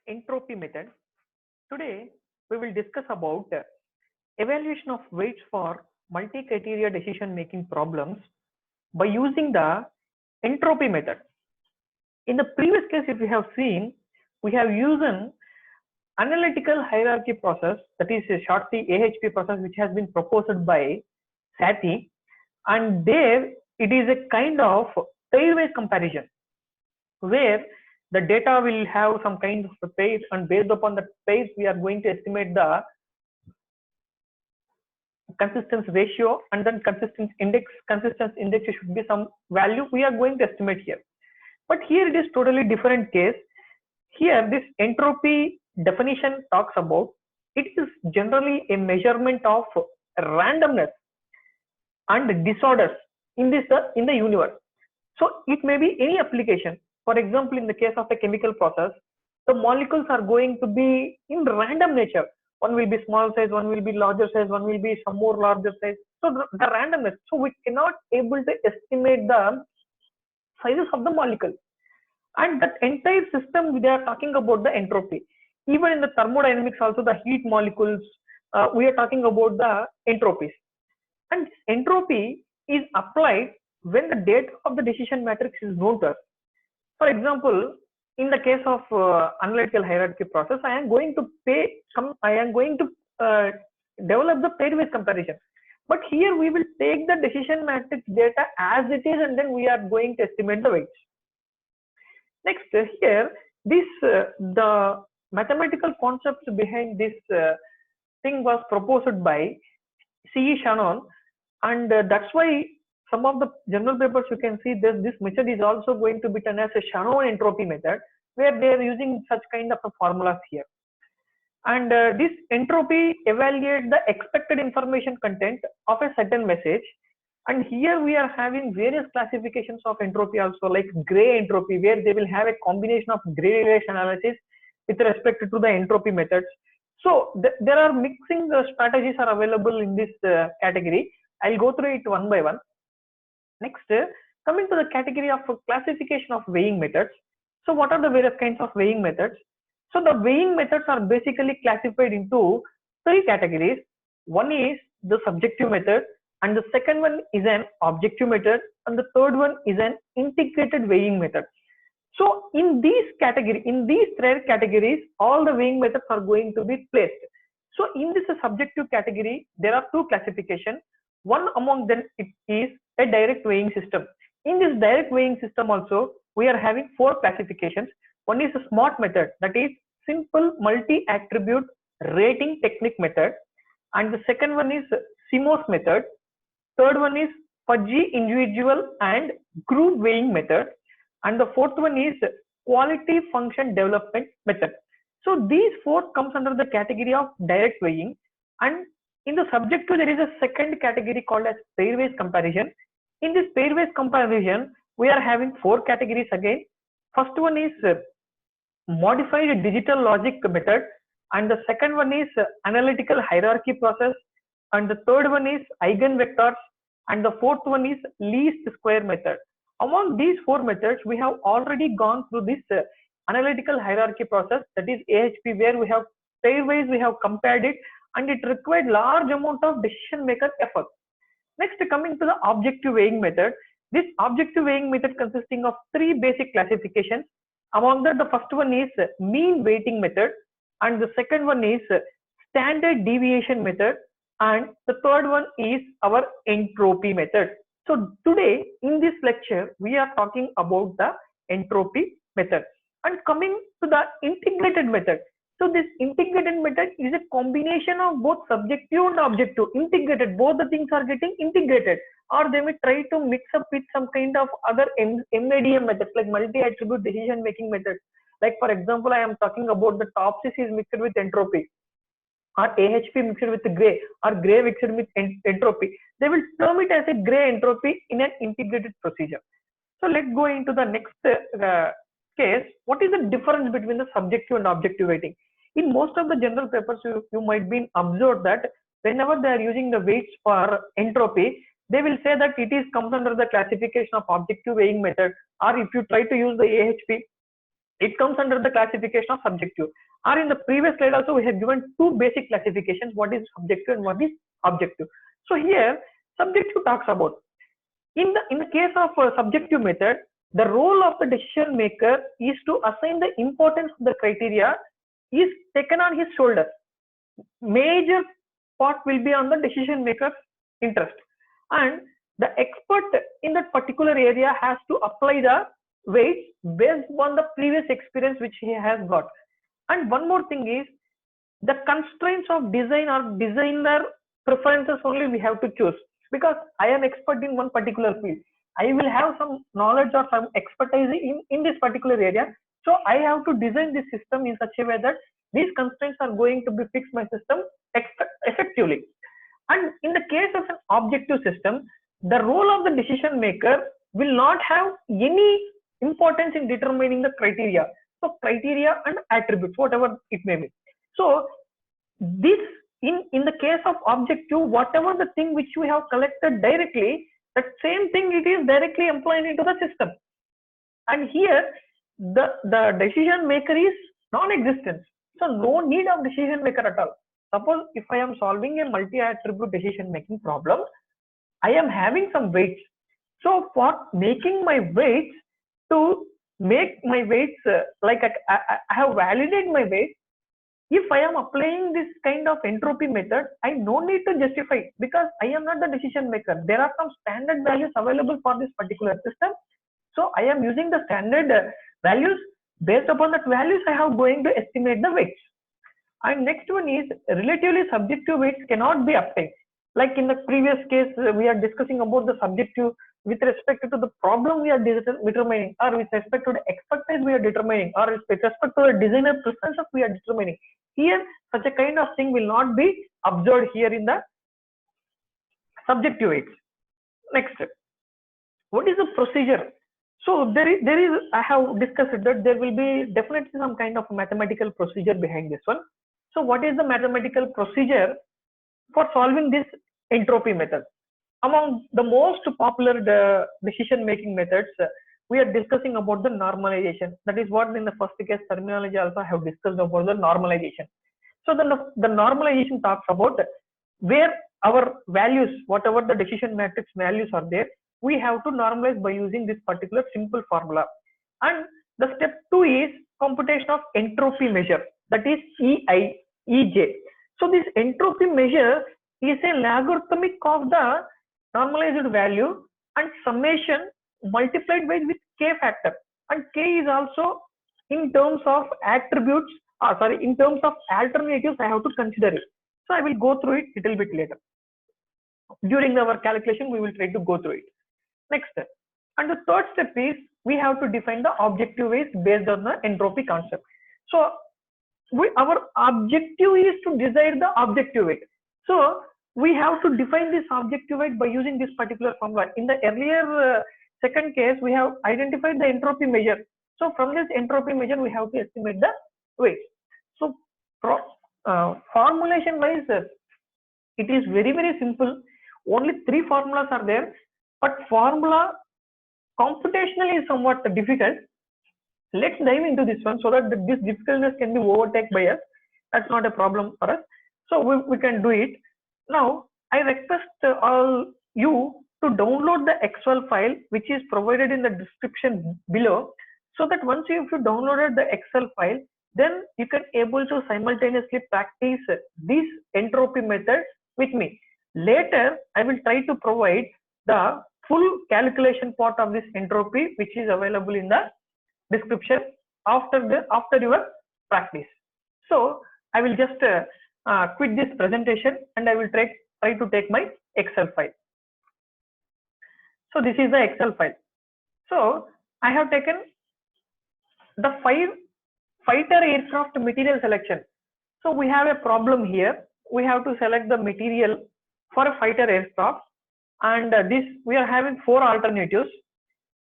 Entropy method. Today we will discuss about evaluation of weights for multi-criteria decision-making problems by using the entropy method. In the previous case, if we have seen, we have used an analytical hierarchy process, that is shortly AHP process, which has been proposed by Satie, and there it is a kind of pairwise comparison where the data will have some kind of a pair, and based upon the pairs we are going to estimate the consistence ratio, and then consistence index should be some value we are going to estimate here. But here it is totally different case. Here this entropy definition talks about it is generally a measurement of randomness and disorders in the universe. So it may be any application. For example, in the case of a chemical process, the molecules are going to be in random nature. One will be small size, one will be larger size, one will be some more larger size. So the randomness. So we cannot able to estimate the sizes of the molecule. And that entire system, they are talking about the entropy. Even in the thermodynamics also, the heat molecules, we are talking about the entropies. And this entropy is applied when the data of the decision matrix is known to us. For example, in the case of analytical hierarchy process, I am going to develop the pairwise comparison. But here we will take the decision matrix data as it is, and then we are going to estimate the weights. Next, here the mathematical concepts behind this thing was proposed by C.E. Shannon, and that's why some of the journal papers you can see this method is also going to be done as a Shannon entropy method, where they are using such kind of a formulas here. And this entropy evaluates the expected information content of a certain message. And here we are having various classifications of entropy also, like gray entropy, where they will have a combination of gray relation analysis with respect to the entropy methods. So there are mixing strategies are available in this category. I'll go through it one by one. Next, coming to the category of classification of weighing methods. So what are the various kinds of weighing methods? So the weighing methods are basically classified into three categories. One is the subjective method, and the second one is an objective method, and the third one is an integrated weighing method. So in these three categories, all the weighing methods are going to be placed. So in this subjective category, there are two classifications. One among them it is a direct weighing system. In this direct weighing system also, we are having four classifications. One is a SMART method, that is simple multi-attribute rating technique method, and the second one is CMOS method. Third one is fuzzy individual and group weighing method, and the fourth one is quality function development method. So these four comes under the category of direct weighing. And in the subjective, there is a second category called as pairwise comparison. In this pairwise comparison, we are having four categories again. First one is modified digital logic method, and the second one is analytical hierarchy process, and the third one is eigenvectors, and the fourth one is least square method. Among these four methods, we have already gone through this analytical hierarchy process, that is AHP, where we have pairwise we have compared it, and it required large amount of decision maker effort. Next, coming to the objective weighing method. This objective weighing method consisting of three basic classifications. Among that, the first one is mean weighting method, and the second one is standard deviation method, and the third one is our entropy method. So today in this lecture, we are talking about the entropy method. And coming to the integrated method. So this integrated method is a combination of both subjective and objective. Integrated, both the things are getting integrated, or they may try to mix up with some kind of other MADM methods, like multi-attribute decision making methods. Like for example, I am talking about the Topsys is mixed with entropy, or AHP mixed with gray, or gray mixed with entropy. They will term it as a gray entropy in an integrated procedure. So let's go into the next case. What is the difference between the subjective and objective weighting? In most of the journal papers, you might be observed that whenever they are using the weights for entropy, they will say that it is comes under the classification of objective weighing method, or if you try to use the AHP, it comes under the classification of subjective. Or in the previous slide also we have given two basic classifications, what is subjective and what is objective. So here subjective talks about, in the case of a subjective method, the role of the decision maker is to assign the importance of the criteria is taken on his shoulders. Major part will be on the decision maker's interest, and the expert in that particular area has to apply the weights based on the previous experience which he has got. And one more thing is, the constraints of design or designer preferences only we have to choose, because I am expert in one particular field. I will have some knowledge or some expertise in this particular area. So I have to design this system in such a way that these constraints are going to be fixed my system effectively. And in the case of an objective system, the role of the decision maker will not have any importance in determining the criteria. So criteria and attributes, whatever it may be. So this, in the case of objective, whatever the thing which we have collected directly, that same thing it is directly employed into the system. And here the decision maker is non-existent. So no need of decision maker at all. Suppose if I am solving a multi-attribute decision making problem, I am having some weights. So for making my weights, to make my weights like I have validated my weights, if I am applying this kind of entropy method, I no need to justify, because I am not the decision maker. There are some standard values available for this particular system. So I am using the standard values. Based upon that values, I have going to estimate the weights. And next one is, relatively subjective weights cannot be obtained. Like in the previous case, we are discussing about the subjective with respect to the problem we are determining, or with respect to the expertise we are determining, or with respect to the designer preferences we are determining. Here, such a kind of thing will not be observed here in the subjective weights. Next, what is the procedure? So there is, I have discussed that there will be definitely some kind of mathematical procedure behind this one. So what is the mathematical procedure for solving this entropy method? Among the most popular decision making methods, we are discussing about the normalization. That is what in the first case terminology also I have discussed about the normalization. So the normalization talks about where our values, whatever the decision matrix values are there, we have to normalize by using this particular simple formula. And the step 2 is computation of entropy measure, that is EJ. So this entropy measure is a logarithmic of the normalized value and summation multiplied by with k factor, and k is also in terms of attributes, in terms of alternatives I have to consider it. So I will go through it little bit later. During our calculation we will try to go through it. Next step, and the third step is, we have to define the objective weights based on the entropy concept. So our objective is to decide the objective weight. So we have to define this objective weight by using this particular formula. In the earlier second case, we have identified the entropy measure. So from this entropy measure, we have to estimate the weight. So formulation wise, it is very simple. Only 3 formulas are there, but formula computationally is somewhat difficult. Let's dive into this one so that this difficultness can be overtaken by us. That's not a problem for us. So we can do it. Now, I request all you to download the Excel file which is provided in the description below, so that once you downloaded the Excel file, then you can able to simultaneously practice this entropy method with me. Later, I will try to provide the full calculation part of this entropy, which is available in the description after your practice. So I will just quit this presentation and I will try to take my Excel file. So this is the Excel file. So I have taken the 5 fighter aircraft material selection. So we have a problem here. We have to select the material for a fighter aircraft, and this we are having 4 alternatives,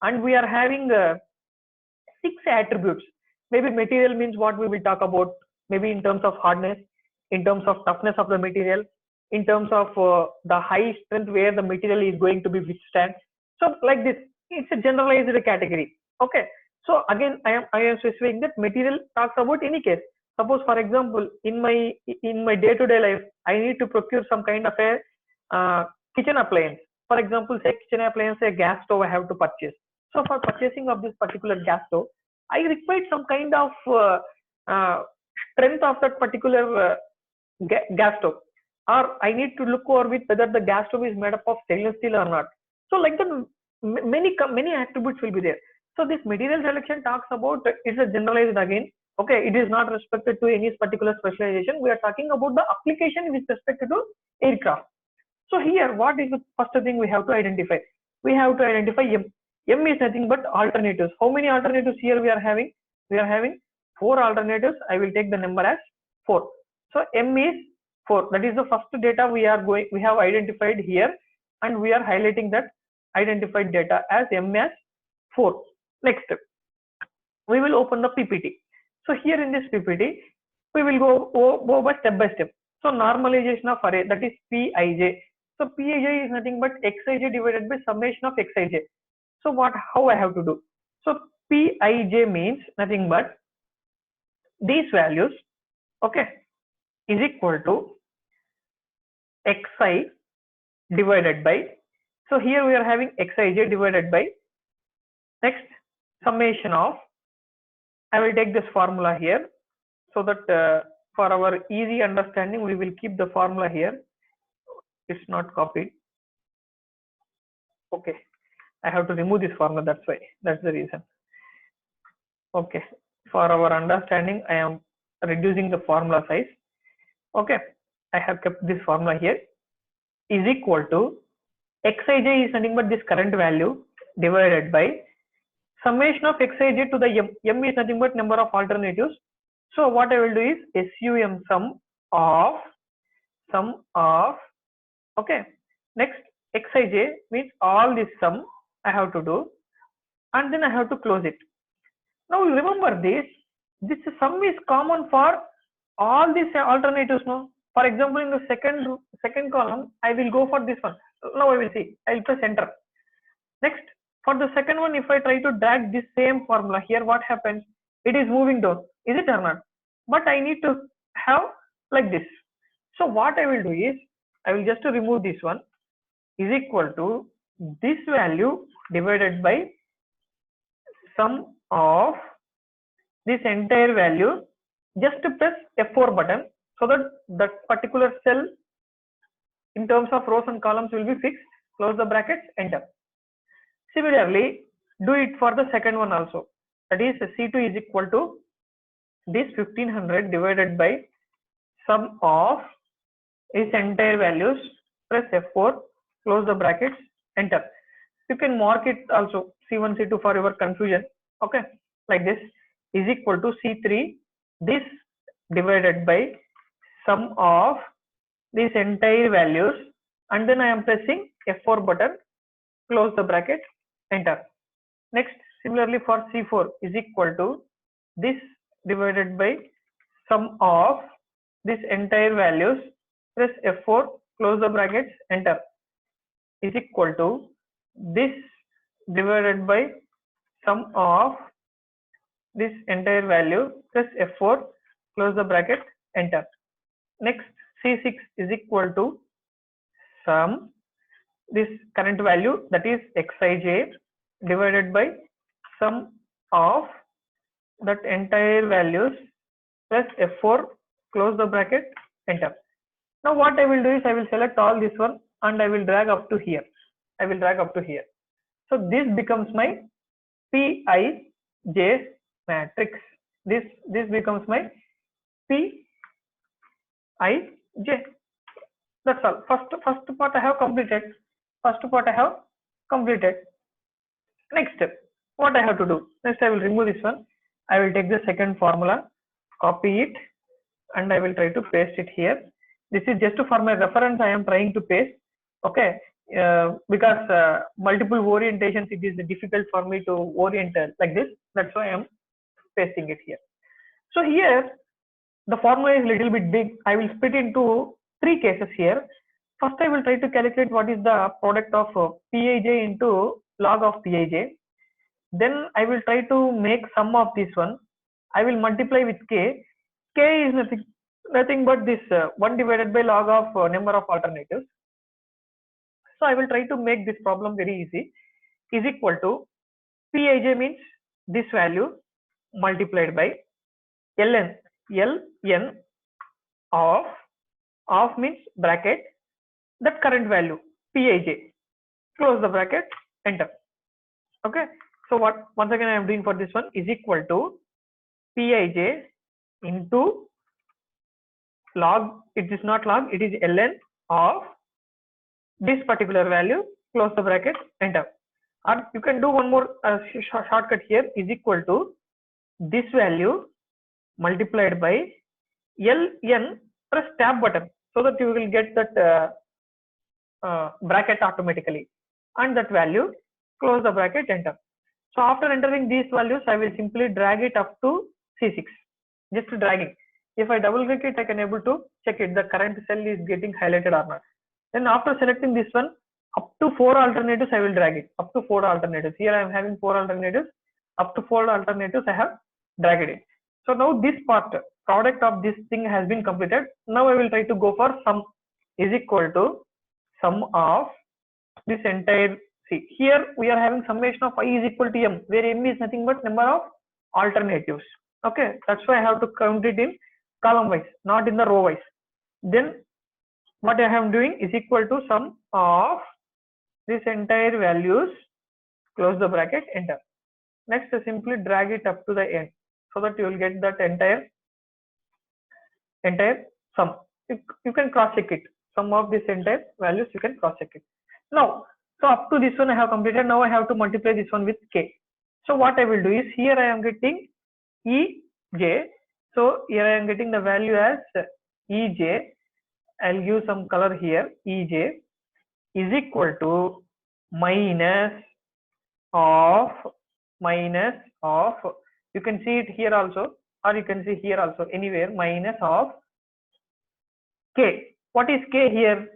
and we are having 6 attributes. Maybe material means what we will talk about, maybe in terms of hardness, in terms of toughness of the material, in terms of the high strength where the material is going to be withstand. So like this, it's a generalized category. Okay. So again, I am specifying that material talks about any case. Suppose, for example, in my day-to-day life, I need to procure some kind of a kitchen appliance. For example, say kitchen appliance, a gas stove I have to purchase. So for purchasing of this particular gas stove, I require some kind of uh, strength of that particular gas stove, or I need to look over with whether the gas stove is made up of stainless steel or not. So like that, many attributes will be there. So this material selection talks about, it's a generalized again. Okay, it is not respected to any particular specialization. We are talking about the application with respect to aircraft. So here, what is the first thing we have to identify? We have to identify M. M is nothing but alternatives. How many alternatives here we are having? We are having 4 alternatives. I will take the number as 4. So M is 4. That is the first data we have identified here, and we are highlighting that identified data as M as 4. Next, we will open the PPT. So here in this PPT, we will go by step by step. So normalization of array, that is Pij. So Pij is nothing but Xij divided by summation of Xij. So how I have to do? So Pij means nothing but these values, okay, is equal to Xi divided by, so here we are having Xij divided by, next, summation of, I will take this formula here, so that for our easy understanding we will keep the formula here. It's not copied. Okay, I have to remove this formula, that's why, that's the reason. Okay, for our understanding I am reducing the formula size. Okay, I have kept this formula here, is equal to Xij is nothing but this current value divided by summation of Xij to the M. M is nothing but number of alternatives. So what I will do is SUM sum of, okay, next Xij means all this sum I have to do, and then I have to close it. Now remember this sum is common for all these alternatives. No, for example, in the second column I will go for this one. Now I will see, I will press enter. Next, for the second one, if I try to drag this same formula here, what happens? It is moving down, is it or not? But I need to have like this. So what I will do is, I will just remove this one, is equal to this value divided by sum of this entire value. Just press F4 button so that that particular cell in terms of rows and columns will be fixed. Close the brackets, enter. Similarly, do it for the second one also. That is C2 is equal to this 1500 divided by sum of its entire values. Press F4, close the brackets, enter. You can mark it also C1, C2 for your confusion. Okay, like this, is equal to C3, this divided by sum of these entire values, and then I am pressing F4 button, close the bracket, enter. Next, similarly for C4 is equal to this divided by sum of this entire values, press F4, close the brackets, enter, is equal to this divided by sum of this entire value, press F4, close the bracket, enter. Next, C6 is equal to sum this current value, that is Xij, divided by sum of that entire values, press F4, close the bracket, enter. Now what I will do is I will select all this one and I will drag up to here. I will drag up to here. So this becomes my Pij matrix. This becomes my Pij. That's all. First part I have completed. Next step, what I have to do? Next I will remove this one. I will take the second formula, copy it, and I will try to paste it here. This is just for my reference. I am trying to paste. Okay, because multiple orientations, it is difficult for me to orient like this. That's why I am pasting it here. So here the formula is little bit big. I will split into 3 cases here. First, I will try to calculate what is the product of Pij into log of Pij. Then I will try to make sum of this one. I will multiply with k. K is nothing but this 1 divided by log of number of alternatives. So I will try to make this problem very easy. Is equal to Pij means this value multiplied by ln of means bracket that current value Pij, close the bracket, enter. Okay, so what once again I am doing for this one is equal to Pij into log, it is not log, it is ln of this particular value, close the bracket, enter. Or you can do one more shortcut here, is equal to this value multiplied by ln, press tab button so that you will get that bracket automatically, and that value, close the bracket, enter. So after entering these values, I will simply drag it up to C6, just dragging. If I double click it, I can able to check it, the current cell is getting highlighted or not. Then after selecting this one, up to 4 alternatives I will drag it, up to 4 alternatives. Here I am having 4 alternatives, up to 4 alternatives I have dragged it. So now this part, product of this thing has been completed. Now I will try to go for sum, is equal to sum of this entire, see here we are having summation of I is equal to m, where m is nothing but number of alternatives. Okay, that's why I have to count it in column wise, not in the row wise. Then what I am doing is equal to sum of this entire values, close the bracket, enter. Next simply drag it up to the end so that you will get that entire sum. You can cross check it, sum of this entire values you can cross check it. Now so up to this one I have completed. Now I have to multiply this one with k. So what I will do is, here I am getting Ej. So here I am getting the value as Ej. I'll give some color here. Ej is equal to minus of, you can see it here also, or you can see here also, anywhere, minus of k. What is k here?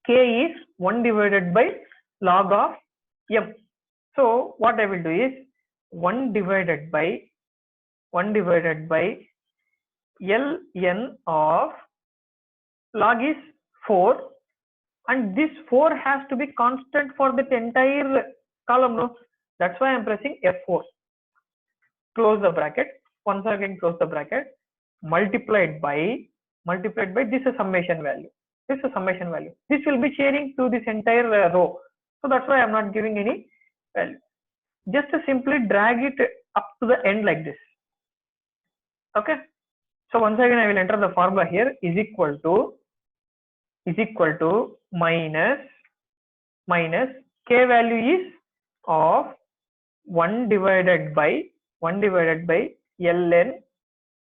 K is 1 divided by log of m. So what I will do is 1 divided by ln of log is 4, and this 4 has to be constant for that entire column. No, that's why I am pressing F4. Close the bracket. Once again close the bracket. Multiplied by this is summation value. This is summation value. This will be sharing to this entire row. So that's why I am not giving any value. Just simply drag it up to the end like this. Okay. So once again I will enter the formula here, is equal to minus k value is of 1 divided by ln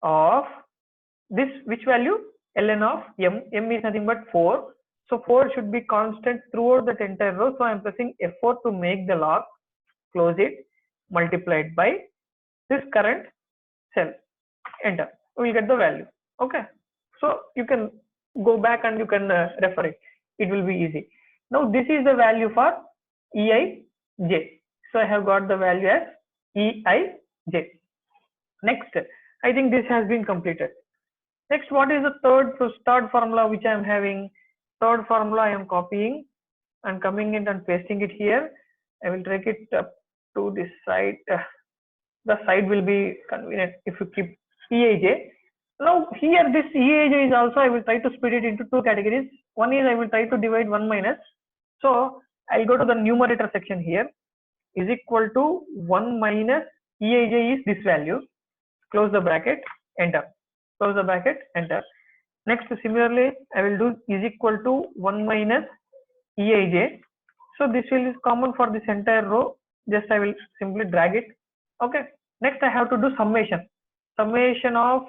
of this, which value? Ln of m. M is nothing but 4. So 4 should be constant throughout that entire row. So I am pressing F4 to make the log, close it, multiplied by this current cell, enter. We will get the value. Okay. So you can go back and you can refer it. It will be easy. Now this is the value for Eij. So I have got the value as Eij. Next, I think this has been completed. Next, what is the third formula which I am having? Third formula I am copying and coming in and pasting it here. I will take it up to this side. The side will be convenient if you keep Eij. Now here this Eij is also, I will try to split it into 2 categories. One is I will try to divide 1 minus. So I'll go to the numerator section here, is equal to 1 minus Eij is this value. Close the bracket, enter. Close the bracket, enter. Next, similarly, I will do is equal to 1 minus Eij. So this will is common for this entire row. Just I will simply drag it. Okay. Next, I have to do summation. Summation of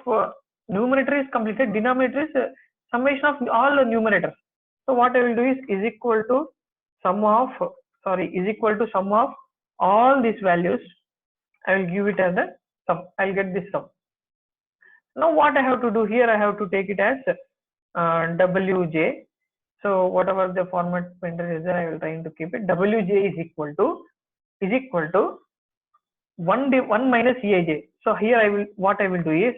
numerator is completed. Denominator is summation of all the numerators. So what I will do is equal to sum of all these values. I will give it as a sum. I'll get this sum. Now what I have to do here, I have to take it as Wj. So whatever the format printer is there, I will try to keep it. Wj is equal to 1 minus Eij. So here what I will do is,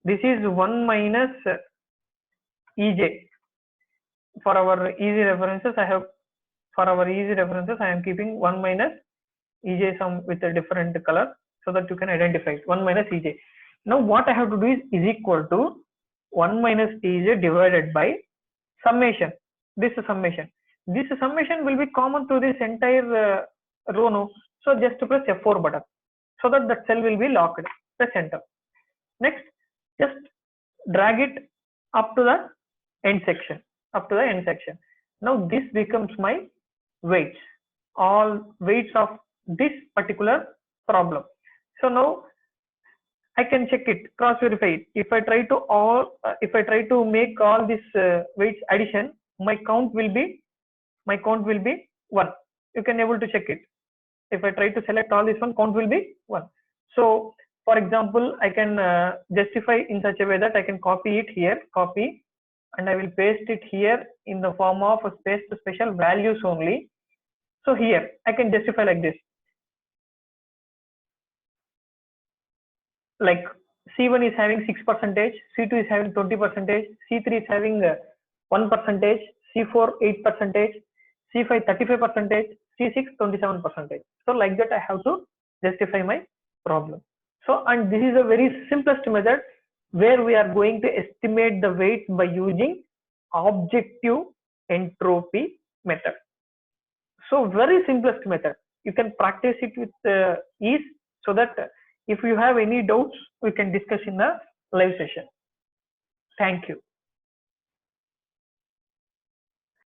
this is 1 minus Ej. For our easy references, I am keeping 1 minus Ej some with a different color so that you can identify it. 1 minus Ej. Now what I have to do is equal to 1 minus Ej divided by summation. This summation will be common to this entire row. No, so just to press F4 button so that the cell will be locked. Press enter. Next, just drag it up to the end section. Now this becomes my weights, all weights of this particular problem. So now I can check it, cross verify it. If I try to make all this weights addition, my count will be 1. You can able to check it. If I try to select all this one, count will be 1. So for example, I can justify in such a way that I can copy it here, and I will paste it here in the form of a special values only. So here I can justify like this, like C1 is having 6%, C2 is having 20%, C3 is having 1%, C4 8%, C5 35%, C6 27%. So like that I have to justify my problem. So, and this is a very simplest method where we are going to estimate the weight by using objective entropy method. So very simplest method. You can practice it with ease, so that if you have any doubts, we can discuss in a live session. Thank you.